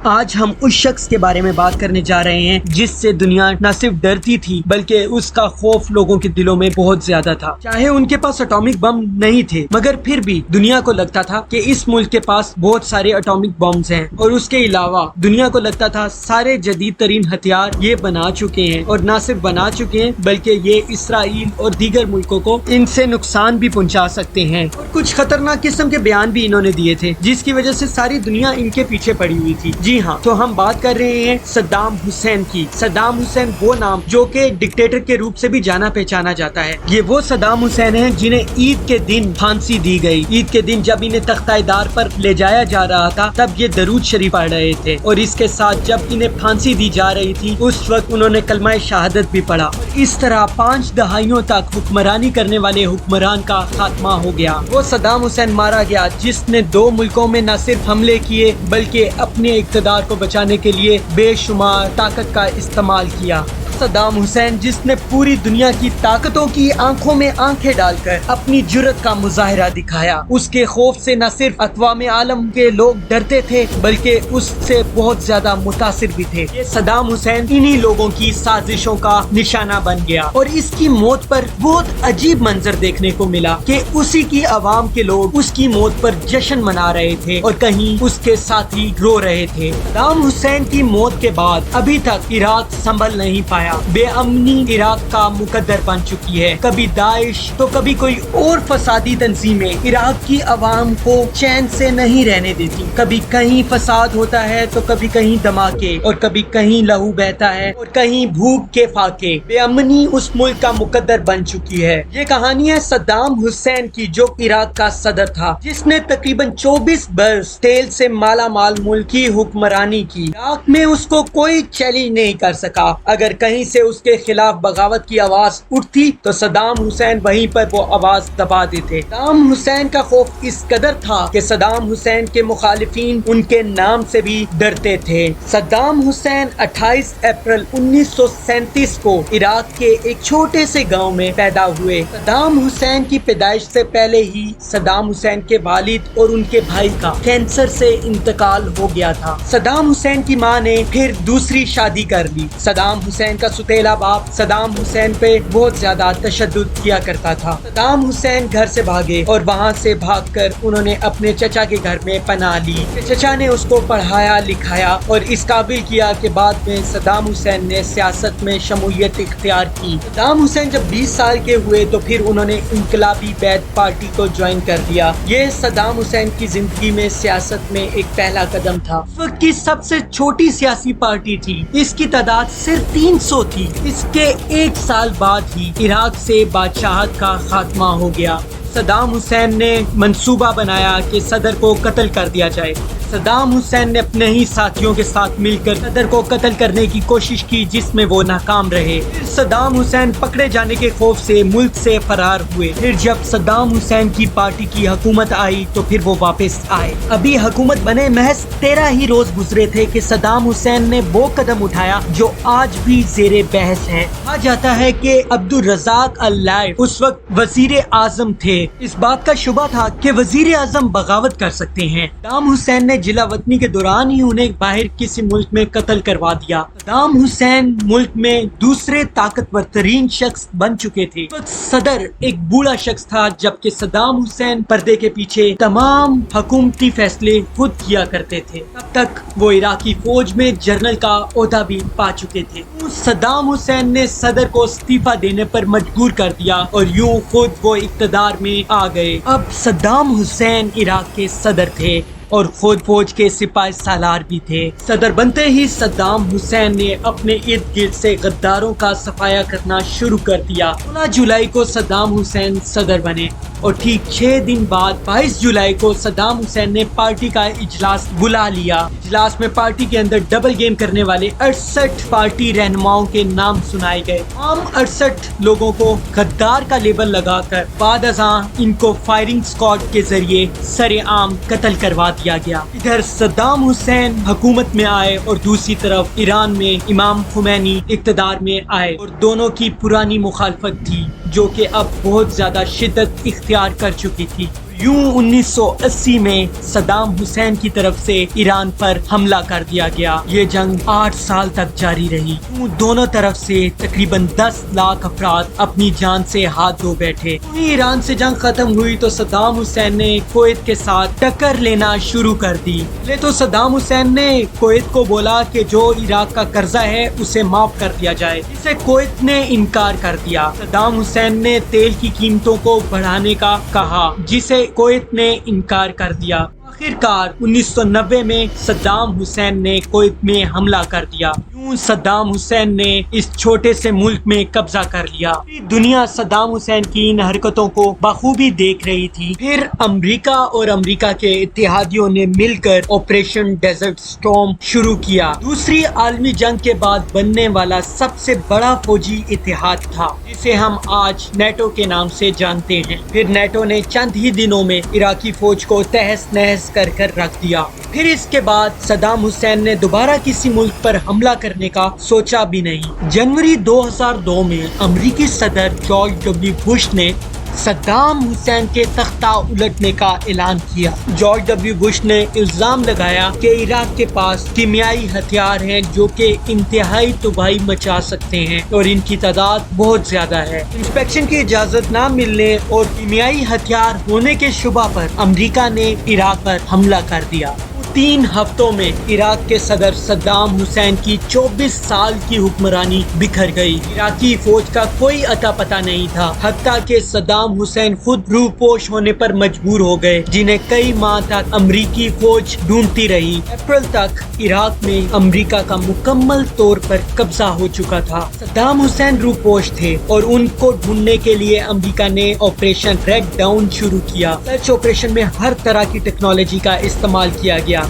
آج ہم اس شخص کے بارے میں بات کرنے جا رہے ہیں جس سے دنیا نہ صرف ڈرتی تھی بلکہ اس کا خوف لوگوں کے دلوں میں بہت زیادہ تھا۔ چاہے ان کے پاس اٹامک بم نہیں تھے مگر پھر بھی دنیا کو لگتا تھا کہ اس ملک کے پاس بہت سارے اٹامک بمز ہیں، اور اس کے علاوہ دنیا کو لگتا تھا سارے جدید ترین ہتھیار یہ بنا چکے ہیں، اور نہ صرف بنا چکے ہیں بلکہ یہ اسرائیل اور دیگر ملکوں کو ان سے نقصان بھی پہنچا سکتے ہیں۔ اور کچھ خطرناک قسم کے بیان بھی انہوں نے دیے تھے جس کی وجہ سے ساری دنیا ان کے پیچھے پڑی ہوئی تھی۔ جی ہاں، تو ہم بات کر رہے ہیں صدام حسین کی۔ صدام حسین وہ نام جو کہ ڈکٹیٹر کے روپ سے بھی جانا پہچانا جاتا ہے۔ یہ وہ صدام حسین ہیں جنہیں عید کے دن پھانسی دی گئی۔ عید کے دن جب انہیں تختہ دار پر لے جایا جا رہا تھا تب یہ درود شریف پڑھ رہے تھے، اور اس کے ساتھ جب انہیں پھانسی دی جا رہی تھی اس وقت انہوں نے کلمہ شہادت بھی پڑھا۔ اس طرح 5 دہائیوں تک حکمرانی کرنے والے حکمران کا خاتمہ ہو گیا۔ وہ صدام حسین مارا گیا جس نے 2 ملکوں میں نہ صرف حملے کیے بلکہ اپنے اقتدار کو بچانے کے لیے بے شمار طاقت کا استعمال کیا۔ صدام حسین جس نے پوری دنیا کی طاقتوں کی آنکھوں میں آنکھیں ڈال کر اپنی جرأت کا مظاہرہ دکھایا۔ اس کے خوف سے نہ صرف اقوام عالم کے لوگ ڈرتے تھے بلکہ اس سے بہت زیادہ متاثر بھی تھے۔ یہ صدام حسین انہی لوگوں کی سازشوں کا نشانہ بن گیا، اور اس کی موت پر بہت عجیب منظر دیکھنے کو ملا کہ اسی کی عوام کے لوگ اس کی موت پر جشن منا رہے تھے اور کہیں اس کے ساتھی رو رہے تھے۔ صدام حسین کی موت کے بعد ابھی تک عراق سنبھل نہیں پایا۔ بے امنی عراق کا مقدر بن چکی ہے، کبھی داعش تو کبھی کوئی اور فسادی تنظیمیں عراق کی عوام کو چین سے نہیں رہنے دیتی۔ کبھی کہیں فساد ہوتا ہے تو کبھی کہیں دھماکے، اور کبھی کہیں لہو بہتا ہے اور کہیں بھوک کے فاقے۔ بے امنی اس ملک کا مقدر بن چکی ہے۔ یہ کہانی ہے صدام حسین کی جو عراق کا صدر تھا، جس نے تقریباً 24 برس تیل سے مالا مال ملک کی حکمرانی کی۔ عراق میں اس کو کوئی چیلنج نہیں کر سکا۔ اگر کہیں سے اس کے خلاف بغاوت کی آواز اٹھتی تو صدام حسین وہیں پر وہ آواز دبا دیتے۔ صدام حسین کا خوف اس قدر تھا کہ صدام حسین کے مخالفین ان کے نام سے بھی ڈرتے تھے۔ صدام حسین 28 اپریل 1937 کو عراق کے ایک چھوٹے سے گاؤں میں پیدا ہوئے۔ صدام حسین کی پیدائش سے پہلے ہی صدام حسین کے والد اور ان کے بھائی کا کینسر سے انتقال ہو گیا تھا۔ صدام حسین کی ماں نے پھر دوسری شادی کر لی۔ صدام حسین کا ستیلا باپ صدام حسین پہ بہت زیادہ تشدد کیا کرتا تھا۔ صدام حسین گھر سے بھاگے اور وہاں سے بھاگ کر انہوں نے اپنے چچا کے گھر میں پناہ لی۔ چچا نے اس کو پڑھایا لکھایا اور اس قابل کیا کہ بعد میں صدام حسین نے سیاست میں شمولیت اختیار کی۔ صدام حسین جب 20 سال کے ہوئے تو پھر انہوں نے انقلابی بیت پارٹی کو جوائن کر لیا۔ یہ صدام حسین کی زندگی میں سیاست میں ایک پہلا قدم تھا۔ اس وقت کی سب سے چھوٹی سیاسی پارٹی تھی، اس کی تعداد صرف 300 تھی۔ اس کے 1 سال بعد ہی عراق سے بادشاہت کا خاتمہ ہو گیا۔ صدام حسین نے منصوبہ بنایا کہ صدر کو قتل کر دیا جائے۔ صدام حسین نے اپنے ہی ساتھیوں کے ساتھ مل کر صدر کو قتل کرنے کی کوشش کی جس میں وہ ناکام رہے۔ پھر صدام حسین پکڑے جانے کے خوف سے ملک سے فرار ہوئے۔ پھر جب صدام حسین کی پارٹی کی حکومت آئی تو پھر وہ واپس آئے۔ ابھی حکومت بنے محض 13 ہی روز گزرے تھے کہ صدام حسین نے وہ قدم اٹھایا جو آج بھی زیر بحث ہے۔ کہا جاتا ہے کہ عبدالرزاق اللائف اس وقت وزیر اعظم تھے۔ اس بات کا شبہ تھا کہ وزیر اعظم بغاوت کر سکتے ہیں۔ صدام حسین نے جلا وطنی کے دوران ہی انہیں باہر کسی ملک میں قتل کروا دیا۔ صدام حسین ملک میں دوسرے طاقتور ترین شخص بن چکے تھے۔ صدر ایک بوڑھا شخص تھا جبکہ صدام حسین پردے کے پیچھے تمام حکومتی فیصلے خود کیا کرتے تھے۔ تب تک وہ عراقی فوج میں جنرل کا عہدہ بھی پا چکے تھے۔ صدام حسین نے صدر کو استعفیٰ دینے پر مجبور کر دیا اور یوں خود وہ اقتدار میں آ گئے۔ اب صدام حسین عراق کے صدر تھے اور خود فوج کے سپاہی سالار بھی تھے۔ صدر بنتے ہی صدام حسین نے اپنے ارد گرد سے غداروں کا صفایا کرنا شروع کر دیا۔ 16 جولائی کو صدام حسین صدر بنے اور ٹھیک 6 دن بعد 22 جولائی کو صدام حسین نے پارٹی کا اجلاس بلا لیا۔ اجلاس میں پارٹی کے اندر ڈبل گیم کرنے والے 68 پارٹی رہنماؤں کے نام سنائے گئے۔ عام 68 لوگوں کو غدار کا لیبل لگا کر بعد ازاں ان کو فائرنگ اسکواڈ کے ذریعے سر عام قتل کروا دیا گیا۔ ادھر صدام حسین حکومت میں آئے اور دوسری طرف ایران میں امام خمینی اقتدار میں آئے، اور دونوں کی پرانی مخالفت تھی جو کہ اب بہت زیادہ شدت اختیار کر چکی تھی۔ یوں 1980 میں صدام حسین کی طرف سے ایران پر حملہ کر دیا گیا۔ یہ جنگ 8 سال تک جاری رہی۔ یوں دونوں طرف سے تقریباً 10 لاکھ افراد اپنی جان سے ہاتھ دھو بیٹھے۔ ایران سے جنگ ختم ہوئی تو صدام حسین نے کویت کے ساتھ ٹکر لینا شروع کر دی۔ پہلے تو صدام حسین نے کویت کو بولا کہ جو عراق کا قرضہ ہے اسے معاف کر دیا جائے، اسے کویت نے انکار کر دیا۔ صدام حسین نے تیل کی قیمتوں کو بڑھانے کا کہا، جسے کویت نے انکار کر دیا۔ آخرکار 1990 میں صدام حسین نے کویت میں حملہ کر دیا۔ یوں صدام حسین نے اس چھوٹے سے ملک میں قبضہ کر لیا۔ دنیا صدام حسین کی ان حرکتوں کو بخوبی دیکھ رہی تھی۔ پھر امریکہ اور امریکہ کے اتحادیوں نے مل کر آپریشن ڈیزرٹ سٹارم شروع کیا۔ دوسری عالمی جنگ کے بعد بننے والا سب سے بڑا فوجی اتحاد تھا، جسے ہم آج نیٹو کے نام سے جانتے ہیں۔ پھر نیٹو نے چند ہی دنوں میں عراقی فوج کو تہس نہس کر رکھ دیا۔ پھر اس کے بعد صدام حسین نے دوبارہ کسی ملک پر حملہ کرنے کا سوچا بھی نہیں۔ جنوری 2002 میں امریکی صدر جارج ڈبلیو بش نے صدام حسین کے تختہ الٹنے کا اعلان کیا۔ جارج ڈبلیو بش نے الزام لگایا کہ عراق کے پاس کیمیائی ہتھیار ہیں جو کہ انتہائی تباہی مچا سکتے ہیں اور ان کی تعداد بہت زیادہ ہے۔ انسپیکشن کی اجازت نہ ملنے اور کیمیائی ہتھیار ہونے کے شبہ پر امریکہ نے عراق پر حملہ کر دیا۔ 3 ہفتوں میں عراق کے صدر صدام حسین کی 24 سال کی حکمرانی بکھر گئی۔ عراقی فوج کا کوئی اتا پتہ نہیں تھا، حتیٰ کہ صدام حسین خود روپوش ہونے پر مجبور ہو گئے، جنہیں کئی ماہ تک امریکی فوج ڈھونڈتی رہی۔ اپریل تک عراق میں امریکہ کا مکمل طور پر قبضہ ہو چکا تھا۔ صدام حسین روپوش تھے اور ان کو ڈھونڈنے کے لیے امریکہ نے آپریشن ریڈ ڈاؤن شروع کیا۔ سرچ آپریشن میں ہر طرح کی ٹیکنالوجی کا استعمال کیا گیا۔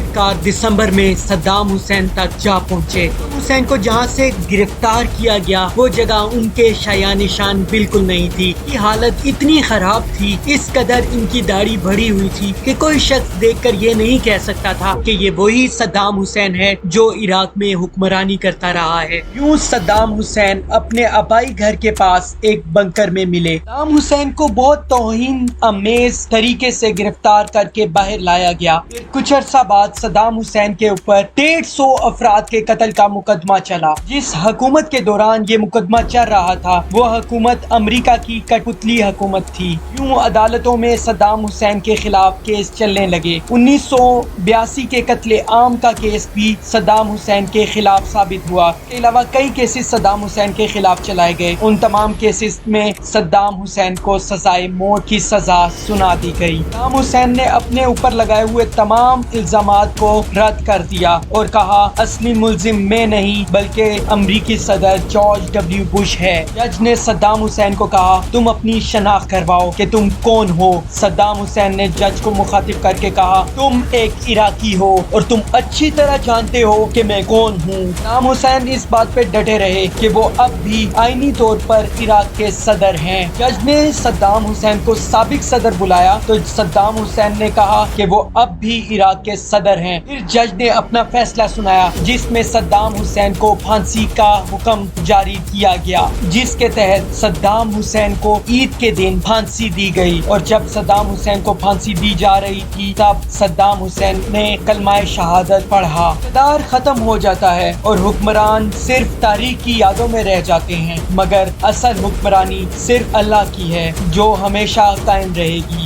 دسمبر میں صدام حسین تک جا پہنچے۔ حسین کو جہاں سے گرفتار کیا گیا وہ جگہ ان کے شایع نشان بالکل نہیں تھی۔ کی حالت اتنی خراب تھی، اس قدر ان کی داڑھی بڑھی ہوئی تھی کہ کوئی شخص دیکھ کر یہ نہیں کہہ سکتا تھا کہ یہ وہی صدام حسین ہے جو عراق میں حکمرانی کرتا رہا ہے۔ یوں صدام حسین اپنے آبائی گھر کے پاس ایک بنکر میں ملے۔ صدام حسین کو بہت توہین آمیز طریقے سے گرفتار کر کے باہر لایا گیا۔ پھر کچھ عرصہ بعد صدام حسین کے اوپر 150 افراد کے قتل کا مقدمہ چلا۔ جس حکومت کے دوران یہ مقدمہ چل رہا تھا وہ حکومت امریکہ کی کٹ پتلی حکومت تھی۔ یوں عدالتوں میں صدام حسین کے خلاف کیس چلنے لگے۔ 1982 کے قتل عام کا کیس بھی صدام حسین کے خلاف ثابت ہوا۔ اس کے علاوہ کئی کیسز صدام حسین کے خلاف چلائے گئے۔ ان تمام کیسز میں صدام حسین کو سزائے موت کی سزا سنا دی گئی۔ صدام حسین نے اپنے اوپر لگائے ہوئے تمام الزامات کو رد کر دیا اور کہا اصلی ملزم میں نہیں بلکہ امریکی صدر جارج ڈبلیو بش ہے۔ جج نے صدام حسین کو کہا تم اپنی شناخت کرواؤ کہ تم کون ہو۔ صدام حسین نے جج کو مخاطب کر کے کہا تم ایک عراقی ہو اور تم اچھی طرح جانتے ہو کہ میں کون ہوں۔ صدام حسین اس بات پہ ڈٹے رہے کہ وہ اب بھی آئینی طور پر عراق کے صدر ہیں۔ جج نے صدام حسین کو سابق صدر بلایا تو صدام حسین نے کہا کہ وہ اب بھی عراق کے صدر ہیں۔ پھر جج نے اپنا فیصلہ سنایا جس میں صدام حسین کو پھانسی کا حکم جاری کیا گیا، جس کے تحت صدام حسین کو عید کے دن پھانسی دی گئی، اور جب صدام حسین کو پھانسی دی جا رہی تھی تب صدام حسین نے کلمہ شہادت پڑھا۔ اقتدار ختم ہو جاتا ہے اور حکمران صرف تاریخ کی یادوں میں رہ جاتے ہیں، مگر اصل حکمرانی صرف اللہ کی ہے جو ہمیشہ قائم رہے گی۔